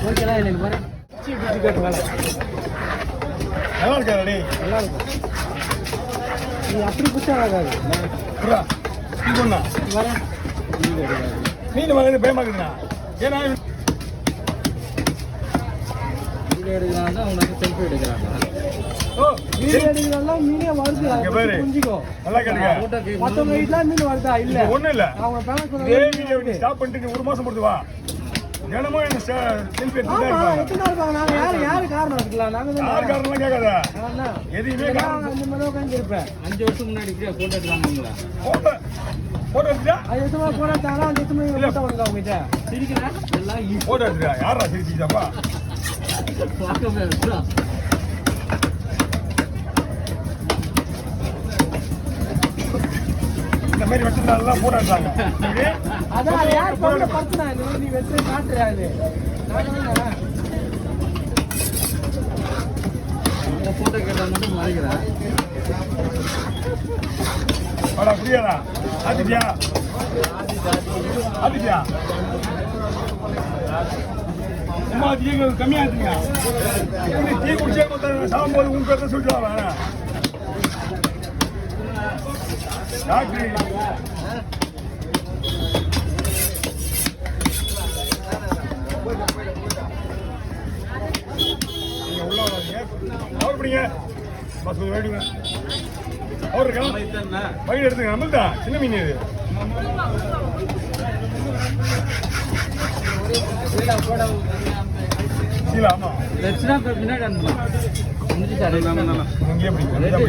ஓகேடா எனக்கு பாரு நல்லா இருக்காடா டேய் நல்லா இருக்கும் நீ அப்படி புடிச்சா ஆகாது புரா நீ பண்ணா வர மீன் வாங்குறது பயமாக்குதுண்ணா ஏன்னா வீடியோ எடுக்கிறாங்க உனக்கு செல்ஃபி எடுக்கிறாங்க ஓ வீடியோ எடுக்கிறாங்க மீனே வருது இங்க பாரு புரிஞ்சுக்கோ நல்லா கேளுங்க மத்தவங்க வீட்ல மீன் வருதா இல்ல ஒண்ணும் இல்ல அவங்க பேங்க் இதே வீடியோ ஸ்டாப் பண்ணிட்டு நீ ஒரு மாசம் பொறுத்து வா தினமும் என்ன செல்ஃபி எடுத்துட்டே இருப்பாங்க எத்தனை இருப்பாங்க நாங்க யாரு காரணம் இருக்கலாம் நாங்க யார் காரணம்லாம் கேட்காத எதுவுமே நான் 5 மணி உட்காந்து இருப்பேன் 5 வருஷம் முன்னாடி இப்படியே போட்டோ எடுக்கலாம்ங்களா போட்டோ எடுத்துட்டா அது எத்தனை போட்டோ எடுத்தாங்க அந்த எத்தனை போட்டோ வந்து அவங்க கிட்ட சிரிக்கிறேன் எல்லாம் போட்டோ எடுத்துட்டா யாரா சிரிச்சிச்சாப்பா இந்த மாதிரி வச்சிருந்தாலும் போட்டோ எடுத்தாங்க அதான் யார் போட்டோ படுத்துனா நீ வச்சு காட்டுறியா இது போட்டோ கேட்டா மட்டும் மறைக்கிறேன் வாடா புரியாதா ஆதித்யா ஆதித்யா அம்மா டீ கம்மியா இருக்குங்க டீ குடிச்சே சாகும்போது உங்க பேர் தான் சொல்லிட்டு வாங்க டாக்டர் நீங்க உள்ள வராதீங்க அவர் பிடிங்க பஸ் வேடுங்க அவர் இருக்கா வயிறு எடுத்துங்க நம்மள்தான் சின்ன மீன் இது ஆமா பின்னாடி இங்கே